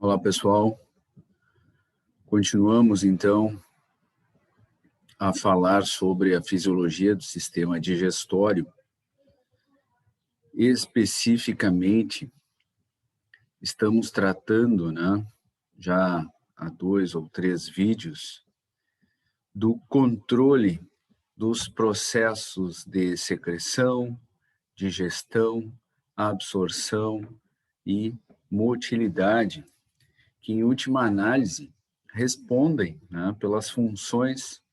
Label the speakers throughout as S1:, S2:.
S1: Olá, pessoal. Continuamos, então, a falar sobre a fisiologia do sistema digestório. Especificamente, estamos tratando, já há 2 ou 3 vídeos, do controle dos processos de secreção, digestão, absorção e motilidade, que, em última análise, respondem, pelas funções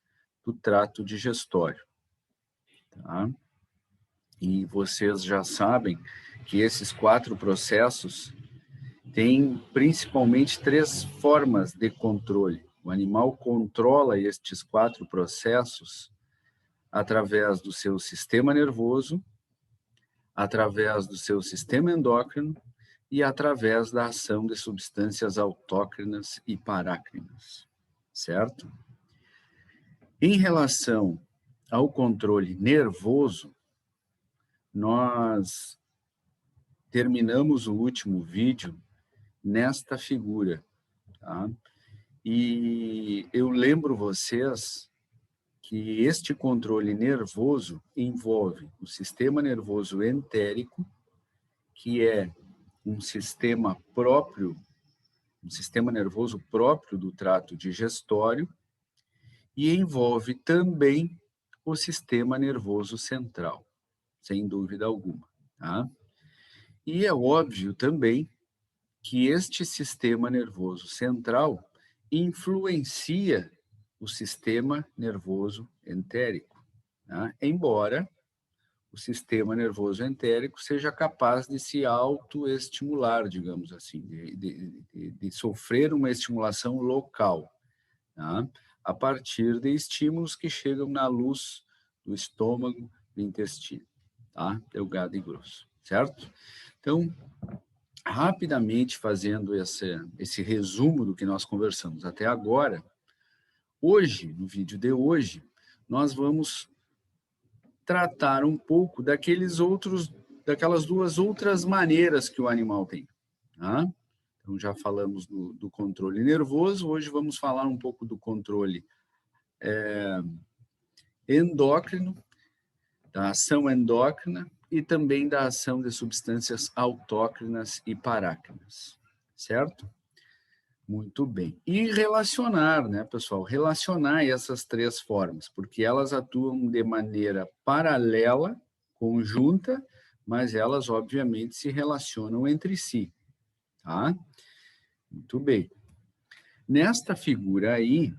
S1: do trato digestório, tá? E vocês já sabem que esses 4 processos têm principalmente 3 formas de controle. O animal controla estes 4 processos através do seu sistema nervoso, através do seu sistema endócrino e através da ação de substâncias autócrinas e parácrinas, certo? Em relação ao controle nervoso, nós terminamos o último vídeo nesta figura, tá? E eu lembro vocês que este controle nervoso envolve o sistema nervoso entérico, que é um sistema nervoso próprio do trato digestório, e envolve também o sistema nervoso central, sem dúvida alguma, tá? E é óbvio também que este sistema nervoso central influencia o sistema nervoso entérico, tá? Embora o sistema nervoso entérico seja capaz de se autoestimular, digamos assim, de sofrer uma estimulação local, tá? A partir de estímulos que chegam na luz do estômago, do intestino, tá? Delgado e grosso, certo? Então, rapidamente fazendo esse resumo do que nós conversamos até agora, hoje, no vídeo de hoje, nós vamos tratar um pouco daquelas 2 outras maneiras que o animal tem, tá? Então, já falamos do controle nervoso, hoje vamos falar um pouco do controle endócrino, da ação endócrina e também da ação de substâncias autócrinas e parácrinas, certo? Muito bem. E relacionar, pessoal? Relacionar essas 3 formas, porque elas atuam de maneira paralela, conjunta, mas elas, obviamente, se relacionam entre si, tá? Muito bem. Nesta figura aí,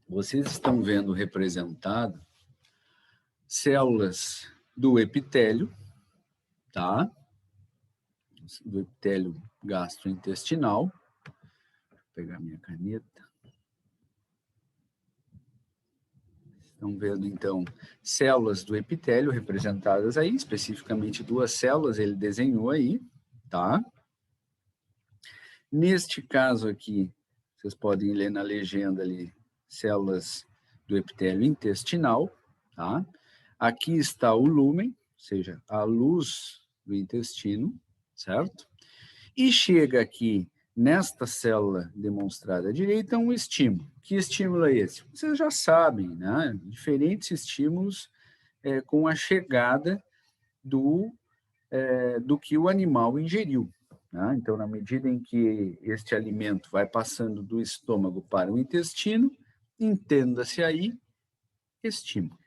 S1: vocês estão vendo representado células do epitélio, tá? Do epitélio gastrointestinal. Vou pegar minha caneta. Estão vendo, então, células do epitélio representadas aí, especificamente 2 células, ele desenhou aí, tá? Neste caso aqui, vocês podem ler na legenda ali, células do epitélio intestinal, tá? Aqui está o lúmen, ou seja, a luz do intestino, certo? E chega aqui, nesta célula demonstrada à direita, um estímulo. Que estímulo é esse? Vocês já sabem, Diferentes estímulos com a chegada do que o animal ingeriu. Então, na medida em que este alimento vai passando do estômago para o intestino, entenda-se aí estímulo,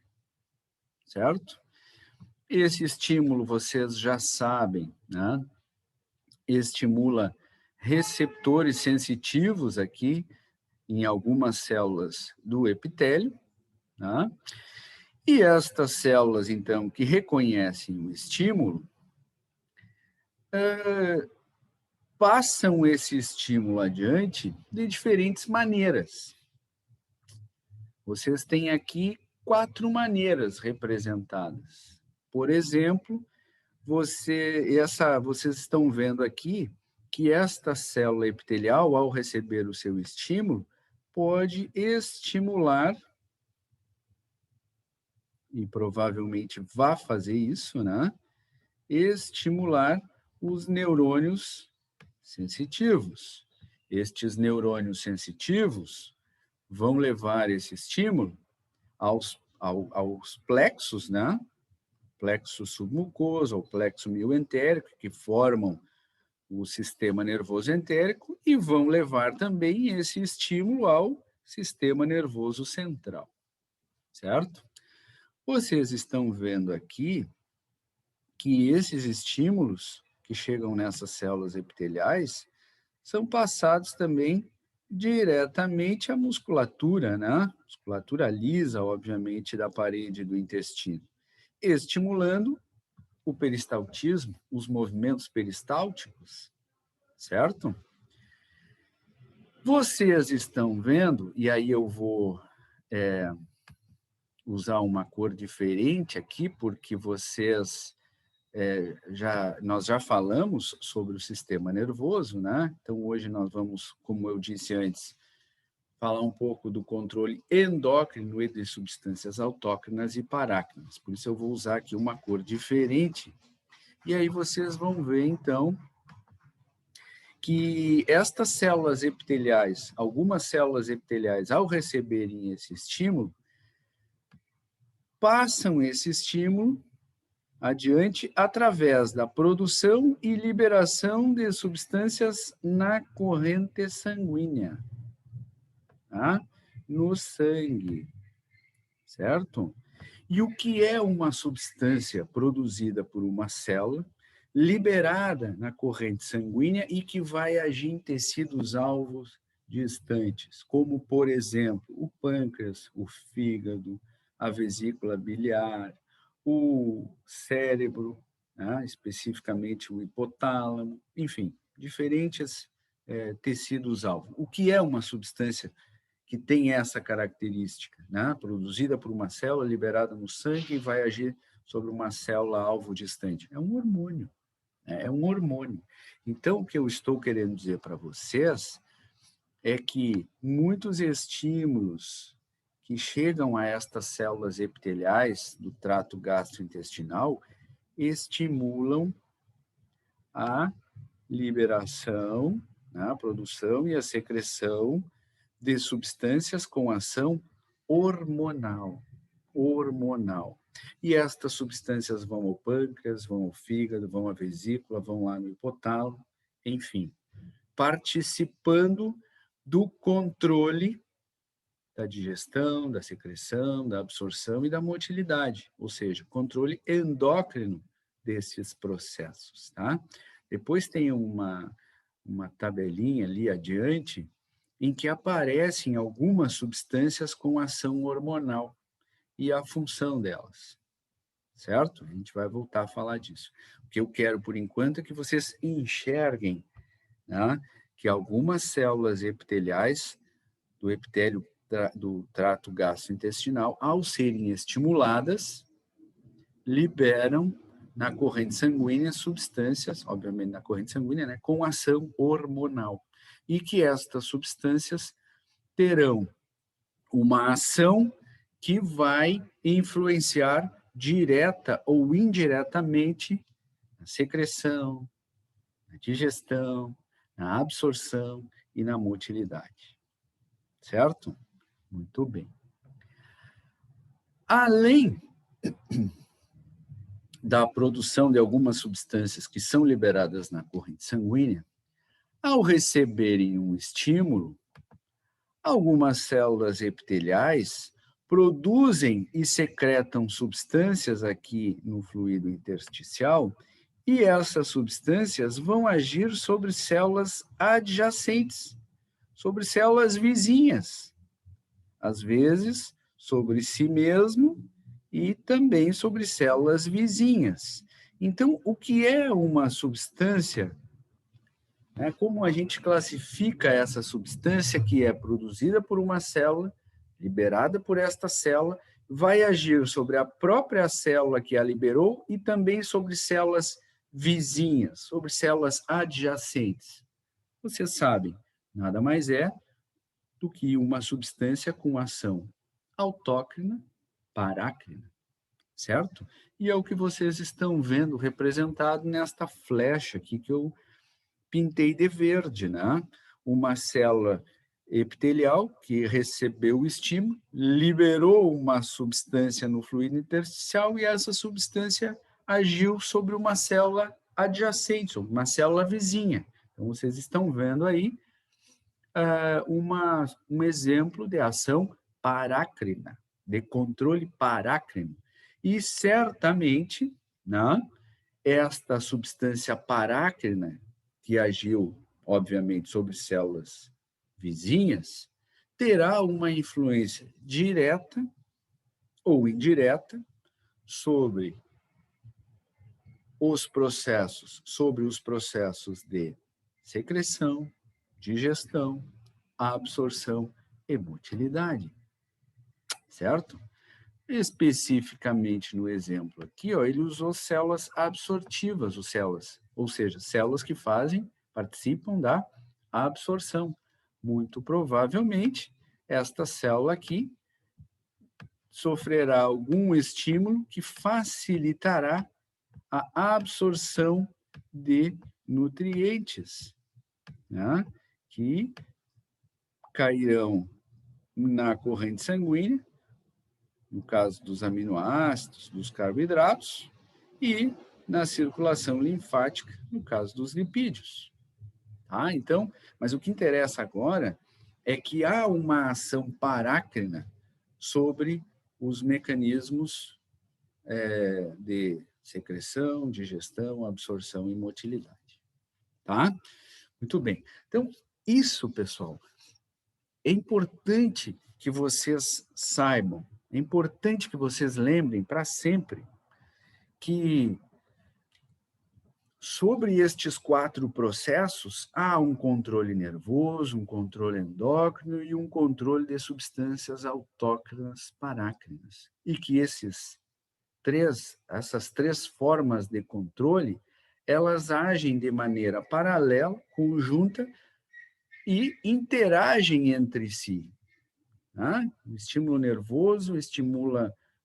S1: certo? Esse estímulo, vocês já sabem, estimula receptores sensitivos aqui em algumas células do epitélio, E estas células, então, que reconhecem o estímulo, passam esse estímulo adiante de diferentes maneiras. Vocês têm aqui 4 maneiras representadas. Por exemplo, vocês estão vendo aqui que esta célula epitelial, ao receber o seu estímulo, pode estimular, e provavelmente vai fazer isso, estimular os neurônios sensitivos. Estes neurônios sensitivos vão levar esse estímulo aos plexos, né? Plexo submucoso, ou plexo mioentérico, que formam o sistema nervoso entérico, e vão levar também esse estímulo ao sistema nervoso central, certo? Vocês estão vendo aqui que esses estímulos que chegam nessas células epiteliais são passados também diretamente à musculatura, né? Musculatura lisa, obviamente, da parede do intestino, estimulando o peristaltismo, os movimentos peristálticos, certo? Vocês estão vendo, e aí eu vou usar uma cor diferente aqui, porque nós já falamos sobre o sistema nervoso, né? Então, hoje nós vamos, como eu disse antes, falar um pouco do controle endócrino e de substâncias autócrinas e parácrinas. Por isso eu vou usar aqui uma cor diferente. E aí vocês vão ver, então, que estas células epiteliais, algumas células epiteliais, ao receberem esse estímulo, passam esse estímulo adiante através da produção e liberação de substâncias na corrente sanguínea, tá? No sangue, certo? E o que é uma substância produzida por uma célula, liberada na corrente sanguínea e que vai agir em tecidos alvos distantes, como, por exemplo, o pâncreas, o fígado, a vesícula biliar, o cérebro, né, especificamente o hipotálamo, enfim, diferentes tecidos-alvo. O que é uma substância que tem essa característica, né? Produzida por uma célula, liberada no sangue e vai agir sobre uma célula-alvo distante? É um hormônio, né? É um hormônio. Então, o que eu estou querendo dizer para vocês é que muitos estímulos que chegam a estas células epiteliais do trato gastrointestinal estimulam a liberação, né, a produção e a secreção de substâncias com ação hormonal. E estas substâncias vão ao pâncreas, vão ao fígado, vão à vesícula, vão lá no hipotálamo, enfim, participando do controle da digestão, da secreção, da absorção e da motilidade, ou seja, controle endócrino desses processos, tá? Depois tem uma tabelinha ali adiante em que aparecem algumas substâncias com ação hormonal e a função delas, certo? A gente vai voltar a falar disso. O que eu quero, por enquanto, é que vocês enxerguem, né, que algumas células epiteliais do epitélio do trato gastrointestinal, ao serem estimuladas, liberam na corrente sanguínea substâncias, obviamente na corrente sanguínea, né, com ação hormonal. E que estas substâncias terão uma ação que vai influenciar direta ou indiretamente na secreção, na digestão, na absorção e na motilidade. Certo? Muito bem. Além da produção de algumas substâncias que são liberadas na corrente sanguínea, ao receberem um estímulo, algumas células epiteliais produzem e secretam substâncias aqui no fluido intersticial, e essas substâncias vão agir sobre células adjacentes, sobre células vizinhas, às vezes sobre si mesmo e também sobre células vizinhas. Então, o que é uma substância? Como a gente classifica essa substância que é produzida por uma célula, liberada por esta célula, vai agir sobre a própria célula que a liberou e também sobre células vizinhas, sobre células adjacentes. Vocês sabem, nada mais é do que uma substância com ação autócrina, parácrina, certo? E é o que vocês estão vendo representado nesta flecha aqui que eu pintei de verde, né? Uma célula epitelial que recebeu o estímulo, liberou uma substância no fluido intersticial e essa substância agiu sobre uma célula adjacente, sobre uma célula vizinha. Então, vocês estão vendo aí um exemplo de ação parácrina, de controle parácrino. E certamente, né, esta substância parácrina, que agiu, obviamente, sobre células vizinhas, terá uma influência direta ou indireta sobre sobre os processos de secreção, digestão, absorção e motilidade, certo? Especificamente no exemplo aqui, ó, ele usou células absortivas, ou seja, células que participam da absorção. Muito provavelmente, esta célula aqui sofrerá algum estímulo que facilitará a absorção de nutrientes, né, que cairão na corrente sanguínea, no caso dos aminoácidos, dos carboidratos, e na circulação linfática, no caso dos lipídios. Tá? Então, mas o que interessa agora é que há uma ação parácrina sobre os mecanismos de secreção, digestão, absorção e motilidade. Tá? Muito bem. Então, isso, pessoal, é importante que vocês saibam, é importante que vocês lembrem para sempre que sobre estes 4 processos há um controle nervoso, um controle endócrino e um controle de substâncias autócrinas parácrinas. E que essas três formas de controle, elas agem de maneira paralela, conjunta e interagem entre si. Né? O estímulo nervoso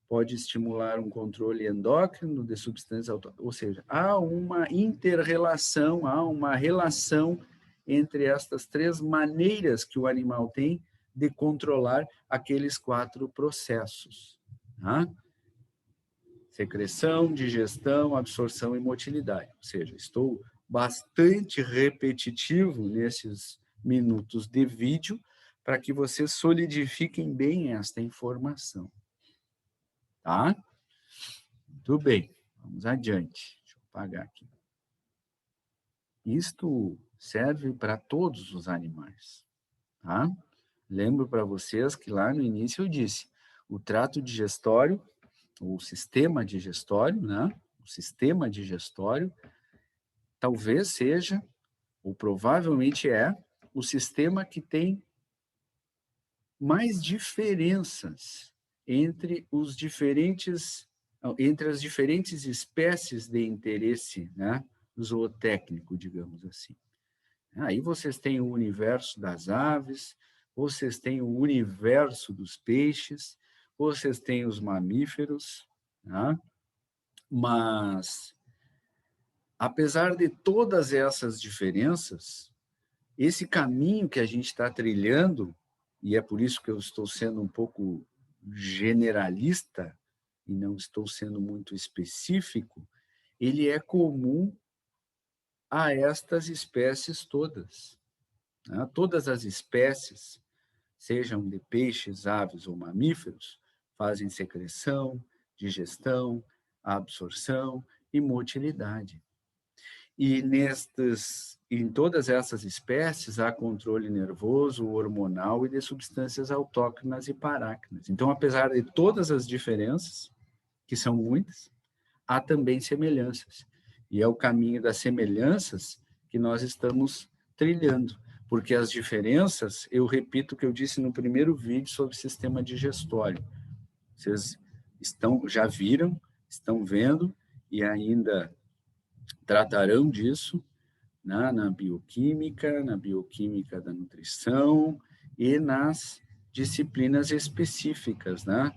S1: pode estimular um controle endócrino de substâncias, ou seja, há uma inter-relação, há uma relação entre estas 3 maneiras que o animal tem de controlar aqueles 4 processos. Tá? Secreção, digestão, absorção e motilidade. Ou seja, estou bastante repetitivo nesses minutos de vídeo para que vocês solidifiquem bem esta informação. Tá? Muito bem, vamos adiante. Deixa eu apagar aqui. Isto serve para todos os animais. Tá? Lembro para vocês que lá no início eu disse, o trato digestório, o sistema digestório, né? O sistema digestório talvez seja, ou provavelmente é, o sistema que tem mais diferenças entre as diferentes espécies de interesse, né, zootécnico, digamos assim. Aí vocês têm o universo das aves, vocês têm o universo dos peixes, vocês têm os mamíferos, né? Mas, apesar de todas essas diferenças, esse caminho que a gente está trilhando, e é por isso que eu estou sendo um pouco generalista e não estou sendo muito específico, ele é comum a estas espécies todas. Né? Todas as espécies, sejam de peixes, aves ou mamíferos, fazem secreção, digestão, absorção e motilidade. E em todas essas espécies há controle nervoso, hormonal e de substâncias autócrinas e parácrinas. Então, apesar de todas as diferenças, que são muitas, há também semelhanças. E é o caminho das semelhanças que nós estamos trilhando, porque as diferenças, eu repito o que eu disse no primeiro vídeo sobre o sistema digestório. Vocês já viram, estão vendo e ainda tratarão disso, né, na bioquímica da nutrição e nas disciplinas específicas, né?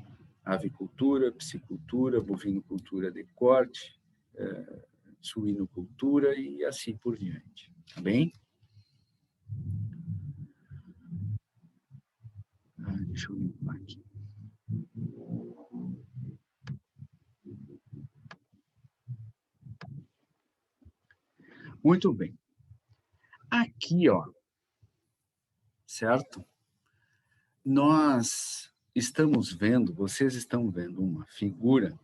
S1: avicultura, piscicultura, bovinocultura de corte, suinocultura e assim por diante. Tá bem? Deixa eu limpar aqui. Muito bem. Aqui, ó, certo? Nós estamos vendo, vocês estão vendo uma figura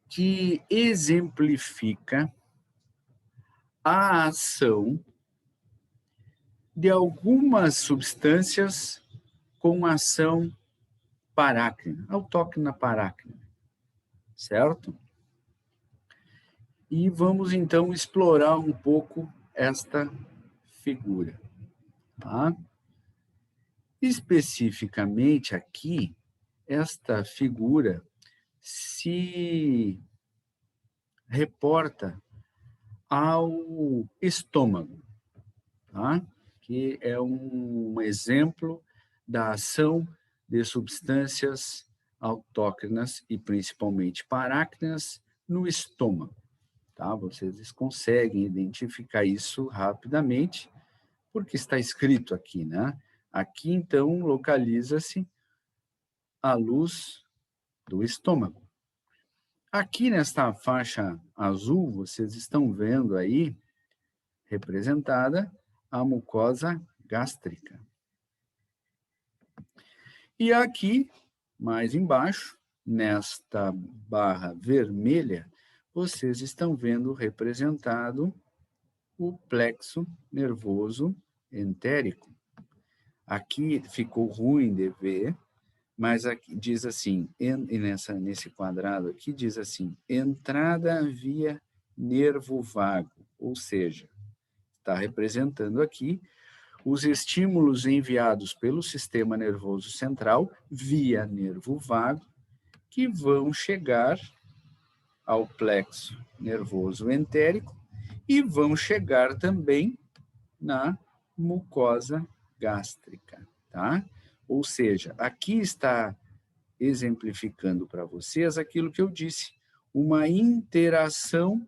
S1: que exemplifica a ação de algumas substâncias com ação parácrina, autócrina parácrina, certo? E vamos, então, explorar um pouco esta figura, tá? Especificamente aqui, esta figura se reporta ao estômago, tá? Que é um exemplo da ação de substâncias autócrinas e principalmente parácrinas no estômago. Tá? Vocês conseguem identificar isso rapidamente, porque está escrito aqui, né? Aqui, então, localiza-se a luz do estômago. Aqui nesta faixa azul, vocês estão vendo aí, representada, a mucosa gástrica. E aqui, mais embaixo, nesta barra vermelha, vocês estão vendo representado o plexo nervoso entérico. Aqui ficou ruim de ver, mas aqui diz assim, nesse quadrado aqui diz assim, entrada via nervo vago, ou seja, está representando aqui os estímulos enviados pelo sistema nervoso central via nervo vago, que vão chegar ao plexo nervoso entérico e vão chegar também na mucosa gástrica, tá? Ou seja, aqui está exemplificando para vocês aquilo que eu disse, uma interação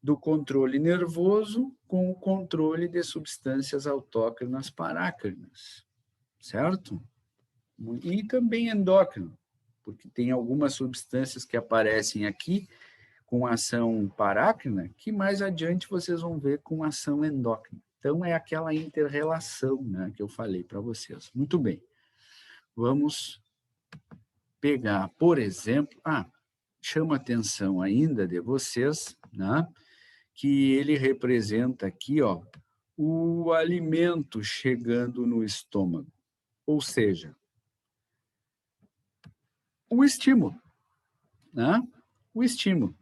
S1: do controle nervoso com o controle de substâncias autócrinas parácrinas, certo? E também endócrino, porque tem algumas substâncias que aparecem aqui com ação parácrina, que mais adiante vocês vão ver com ação endócrina. Então, é aquela inter-relação, né, que eu falei para vocês. Muito bem. Vamos pegar, por exemplo... chama a atenção ainda de vocês, né, que ele representa aqui, ó, o alimento chegando no estômago. Ou seja, o estímulo, né? O estímulo.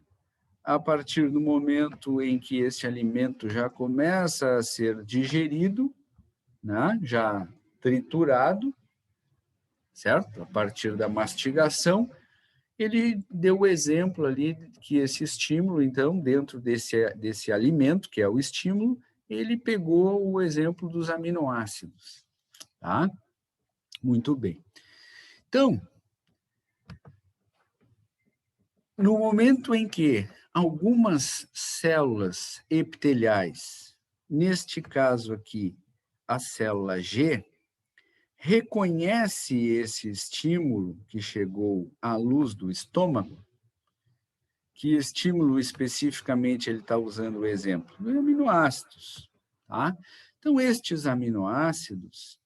S1: A partir do momento em que esse alimento já começa a ser digerido, né? Já triturado, certo? A partir da mastigação, ele deu o exemplo ali que esse estímulo, então, dentro desse alimento, que é o estímulo, ele pegou o exemplo dos aminoácidos, tá? Muito bem. Então, no momento em que algumas células epiteliais, neste caso aqui, a célula G, reconhece esse estímulo que chegou à luz do estômago, que estímulo especificamente ele está usando o exemplo? De aminoácidos, tá? Então, estes aminoácidos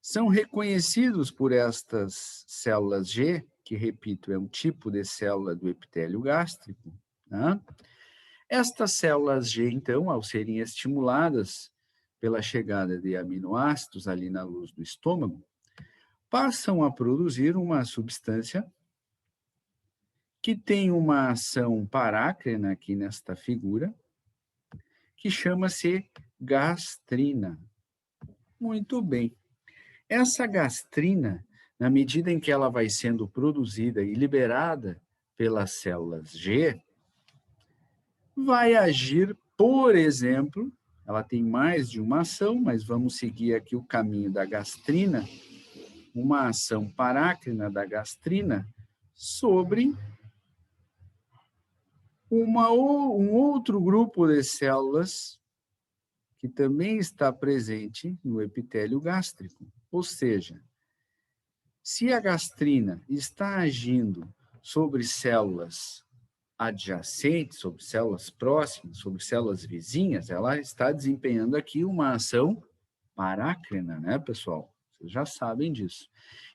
S1: são reconhecidos por estas células G, que, repito, é um tipo de célula do epitélio gástrico, né? Estas células G, então, ao serem estimuladas pela chegada de aminoácidos ali na luz do estômago, passam a produzir uma substância que tem uma ação parácrina aqui nesta figura, que chama-se gastrina. Muito bem. Essa gastrina, na medida em que ela vai sendo produzida e liberada pelas células G, vai agir, por exemplo, ela tem mais de uma ação, mas vamos seguir aqui o caminho da gastrina, uma ação parácrina da gastrina sobre um outro grupo de células que também está presente no epitélio gástrico. Ou seja, se a gastrina está agindo sobre células adjacentes, sobre células próximas, sobre células vizinhas, ela está desempenhando aqui uma ação parácrina, né, pessoal? Vocês já sabem disso.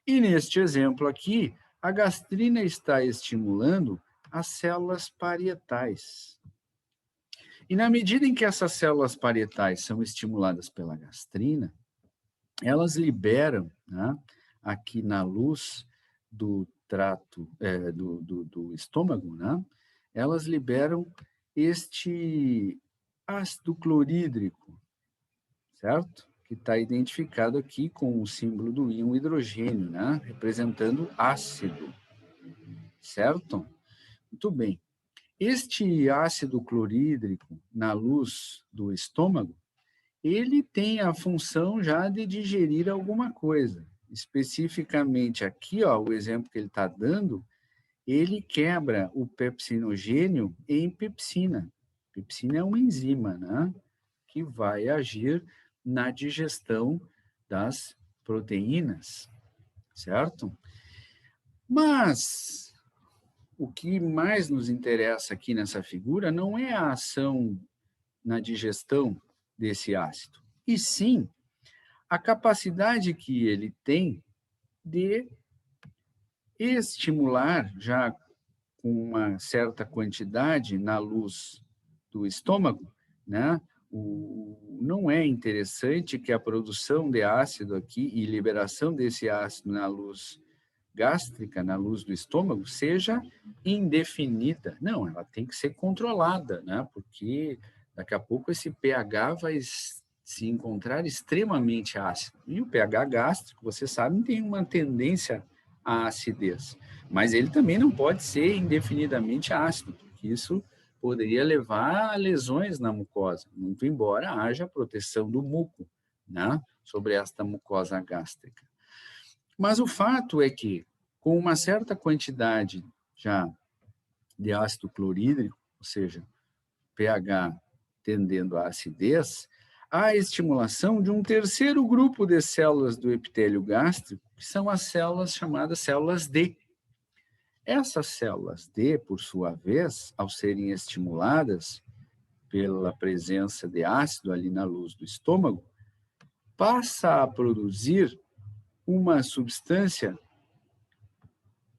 S1: E neste exemplo aqui, a gastrina está estimulando as células parietais. E na medida em que essas células parietais são estimuladas pela gastrina, elas liberam, né, aqui na luz do trato, do estômago, né, elas liberam este ácido clorídrico, certo? Que está identificado aqui com o símbolo do íon hidrogênio, né, representando ácido, certo? Muito bem. Este ácido clorídrico, na luz do estômago, ele tem a função já de digerir alguma coisa. Especificamente aqui, ó, o exemplo que ele está dando, ele quebra o pepsinogênio em pepsina. Pepsina é uma enzima, né, que vai agir na digestão das proteínas, certo? Mas o que mais nos interessa aqui nessa figura não é a ação na digestão desse ácido, e sim a capacidade que ele tem de estimular, já com uma certa quantidade na luz do estômago, né? Não é interessante que a produção de ácido aqui e liberação desse ácido na luz gástrica, na luz do estômago, seja indefinida. Não, ela tem que ser controlada, né? Porque daqui a pouco esse pH vai se encontrar extremamente ácido. E o pH gástrico, você sabe, tem uma tendência à acidez. Mas ele também não pode ser indefinidamente ácido, porque isso poderia levar a lesões na mucosa, muito embora haja proteção do muco, né, sobre esta mucosa gástrica. Mas o fato é que, com uma certa quantidade já de ácido clorídrico, ou seja, pH tendendo à acidez, há a estimulação de um terceiro grupo de células do epitélio gástrico, que são as células chamadas células D. Essas células D, por sua vez, ao serem estimuladas pela presença de ácido ali na luz do estômago, passa a produzir uma substância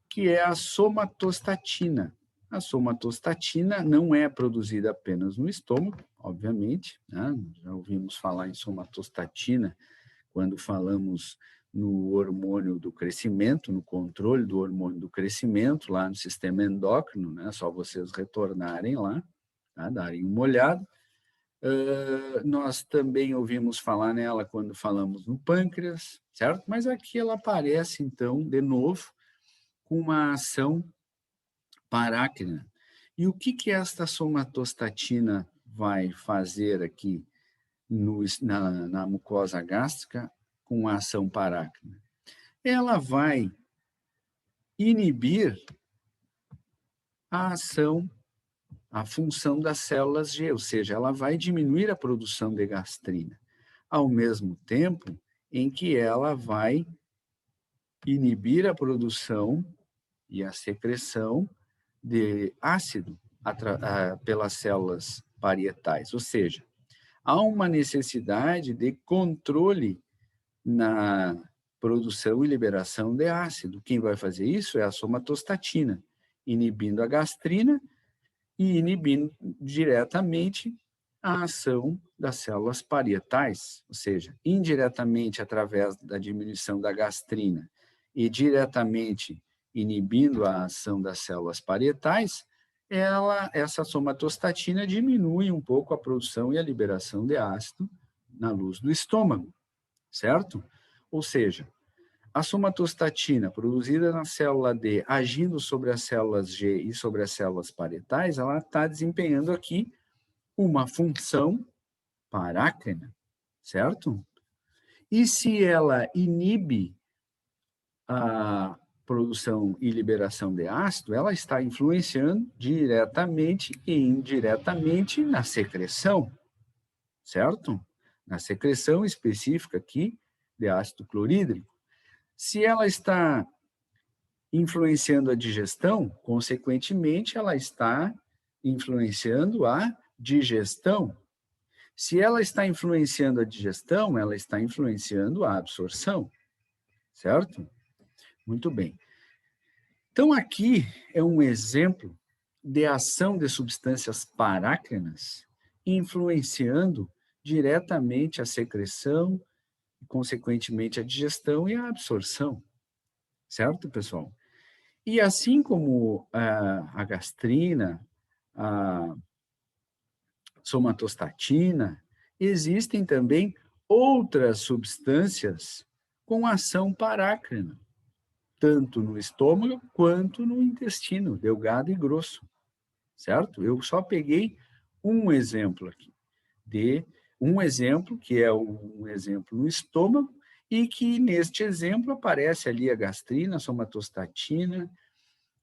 S1: que é a somatostatina. A somatostatina não é produzida apenas no estômago, obviamente, né? Já ouvimos falar em somatostatina quando falamos no hormônio do crescimento, no controle do hormônio do crescimento, lá no sistema endócrino, né? Só vocês retornarem lá, tá? Darem uma olhada. Nós também ouvimos falar nela quando falamos no pâncreas, certo? Mas aqui ela aparece, então, de novo, com uma ação parácrina. E o que esta somatostatina vai fazer aqui na mucosa gástrica com a ação parácrina? Ela vai inibir a ação, a função das células G, ou seja, ela vai diminuir a produção de gastrina, ao mesmo tempo em que ela vai inibir a produção e a secreção de ácido pelas células parietais, ou seja, há uma necessidade de controle na produção e liberação de ácido. Quem vai fazer isso é a somatostatina, inibindo a gastrina e inibindo diretamente a ação das células parietais, ou seja, indiretamente através da diminuição da gastrina e diretamente inibindo a ação das células parietais, essa somatostatina diminui um pouco a produção e a liberação de ácido na luz do estômago, certo? Ou seja, a somatostatina produzida na célula D, agindo sobre as células G e sobre as células parietais, ela está desempenhando aqui uma função parácrina, certo? E se ela inibe a produção e liberação de ácido, ela está influenciando diretamente e indiretamente na secreção, certo? Na secreção específica aqui de ácido clorídrico. Se ela está influenciando a digestão, consequentemente, ela está influenciando a digestão. Se ela está influenciando a digestão, ela está influenciando a absorção, certo? Muito bem. Então, aqui é um exemplo de ação de substâncias parácrinas influenciando diretamente a secreção, e, consequentemente, a digestão e a absorção, certo, pessoal? E assim como a gastrina, a somatostatina, existem também outras substâncias com ação parácrina, tanto no estômago quanto no intestino, delgado e grosso, certo? Eu só peguei um exemplo aqui, que é um exemplo no estômago, e que neste exemplo aparece ali a gastrina, a somatostatina,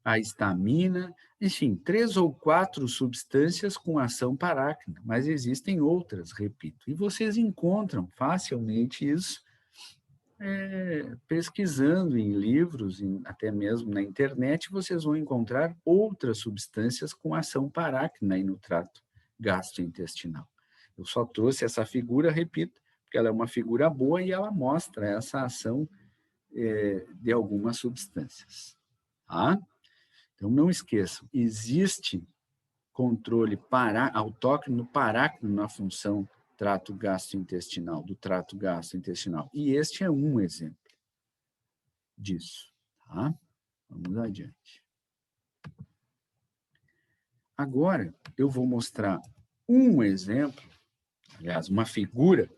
S1: a histamina, enfim, 3 ou 4 substâncias com ação parácrina, mas existem outras, repito. E vocês encontram facilmente isso pesquisando em livros, até mesmo na internet, vocês vão encontrar outras substâncias com ação parácrina aí no trato gastrointestinal. Eu só trouxe essa figura, repito, porque ela é uma figura boa e ela mostra essa ação de algumas substâncias. Tá? Então, não esqueçam, existe controle autócrino parácrino na função do trato gastrointestinal. E este é um exemplo disso. Tá? Vamos adiante. Agora, eu vou mostrar um exemplo, aliás, uma figura,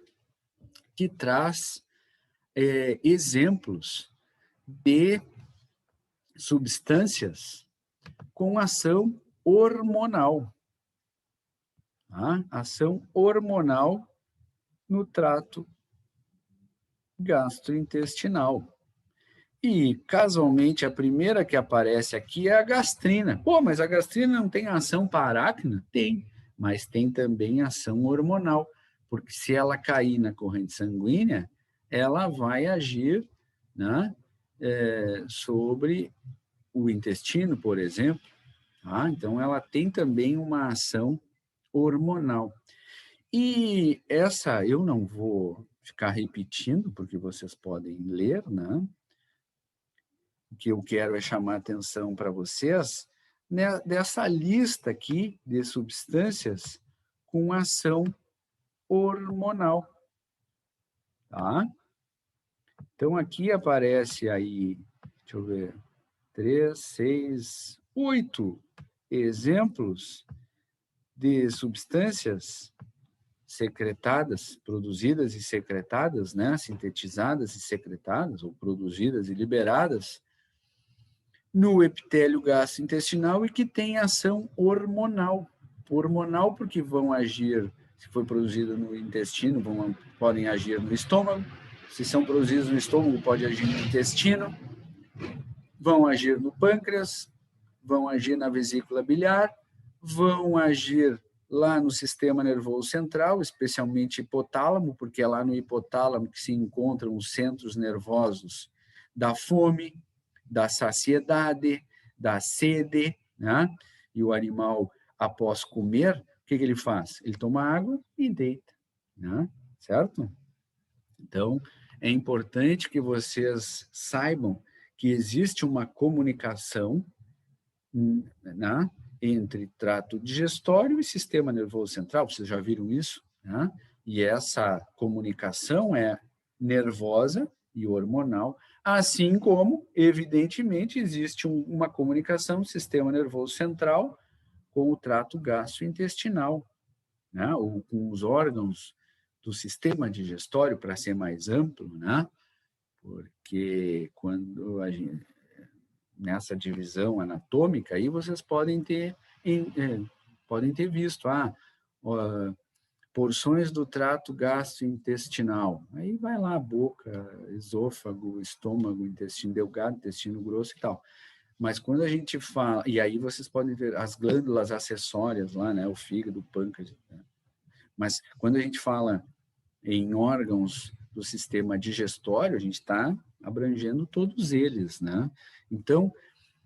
S1: que traz exemplos de substâncias com ação hormonal. Tá? Ação hormonal no trato gastrointestinal. E, casualmente, a primeira que aparece aqui é a gastrina. Pô, mas a gastrina não tem ação parácrina? Tem, mas tem também ação hormonal, porque se ela cair na corrente sanguínea, ela vai agir, né, sobre o intestino, por exemplo. Tá? Então, ela tem também uma ação hormonal. E essa eu não vou ficar repetindo, porque vocês podem ler, né? O que eu quero é chamar a atenção para vocês dessa lista aqui de substâncias com ação hormonal. Tá? Então, aqui aparece aí, deixa eu ver, 3, 6, 8 exemplos de substâncias secretadas, produzidas e secretadas, né? Sintetizadas e secretadas, ou produzidas e liberadas, no epitélio gastrointestinal e que tem ação hormonal. Hormonal porque vão agir, se foi produzido no intestino, podem agir no estômago, se são produzidos no estômago, pode agir no intestino, vão agir no pâncreas, vão agir na vesícula biliar, vão agir lá no sistema nervoso central, especialmente hipotálamo, porque é lá no hipotálamo que se encontram os centros nervosos da fome, da saciedade, da sede, né? E o animal, após comer, o que ele faz? Ele toma água e deita, né? Certo? Então, é importante que vocês saibam que existe uma comunicação, né, entre trato digestório e sistema nervoso central. Vocês já viram isso? Né? E essa comunicação é nervosa e hormonal, assim como, evidentemente, existe uma comunicação do sistema nervoso central com o trato gastrointestinal, né? Ou com os órgãos do sistema digestório, para ser mais amplo, né? Porque quando a gente, nessa divisão anatômica, aí vocês podem ter visto, porções do trato gastrointestinal. Aí vai lá, boca, esôfago, estômago, intestino delgado, intestino grosso e tal. Mas quando a gente fala... E aí vocês podem ver as glândulas acessórias lá, né? O fígado, o pâncreas. Né? Mas quando a gente fala em órgãos do sistema digestório, a gente está abrangendo todos eles, né? Então,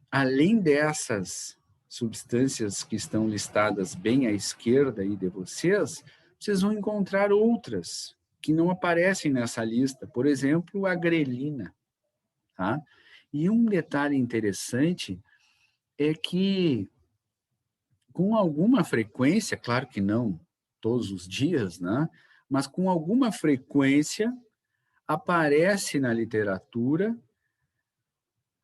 S1: além dessas substâncias que estão listadas bem à esquerda aí de vocês, vocês vão encontrar outras que não aparecem nessa lista. Por exemplo, a grelina, tá? E um detalhe interessante é que, com alguma frequência, claro que não todos os dias, né? Mas com alguma frequência aparece na literatura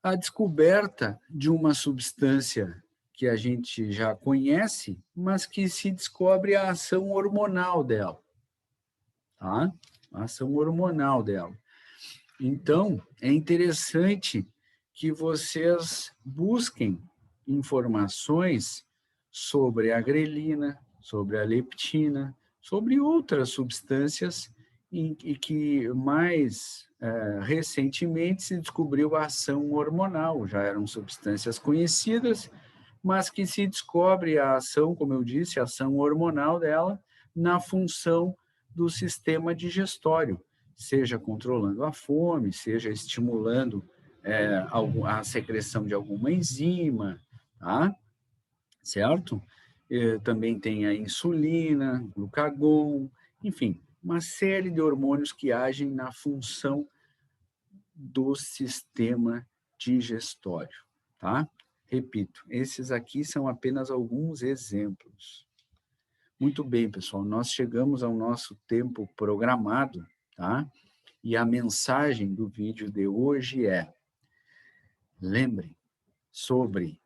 S1: a descoberta de uma substância que a gente já conhece, mas que se descobre a ação hormonal dela, tá? A ação hormonal dela. Então, é interessante que vocês busquem informações sobre a grelina, sobre a leptina, sobre outras substâncias e que mais recentemente se descobriu a ação hormonal. Já eram substâncias conhecidas, mas que se descobre a ação, como eu disse, a ação hormonal dela na função do sistema digestório, seja controlando a fome, seja estimulando a secreção de alguma enzima, tá? Certo? Também tem a insulina, glucagon, enfim, uma série de hormônios que agem na função do sistema digestório, tá? Repito, esses aqui são apenas alguns exemplos. Muito bem, pessoal, nós chegamos ao nosso tempo programado, tá? E a mensagem do vídeo de hoje é: lembrem sobre,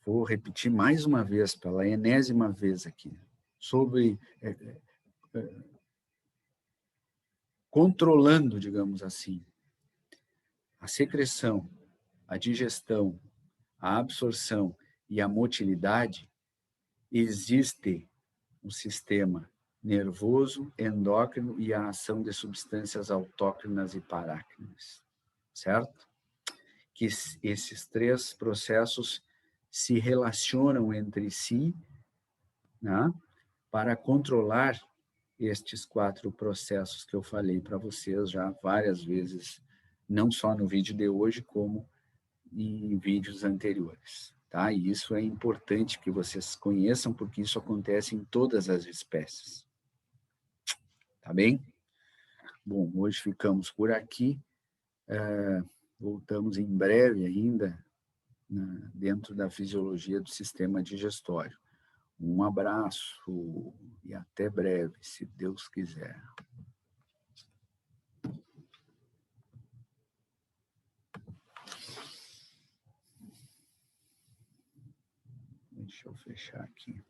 S1: vou repetir mais uma vez, pela enésima vez aqui, sobre controlando, digamos assim, a secreção, a digestão, a absorção e a motilidade, existe o sistema nervoso, endócrino e a ação de substâncias autócrinas e parácrinas, certo? Que esses três processos se relacionam entre si, né, para controlar estes 4 processos que eu falei para vocês já várias vezes, não só no vídeo de hoje, como em vídeos anteriores, tá? E isso é importante que vocês conheçam, porque isso acontece em todas as espécies, tá bem? Bom, hoje ficamos por aqui, voltamos em breve ainda, dentro da fisiologia do sistema digestório. Um abraço e até breve, se Deus quiser. Deixa eu fechar aqui.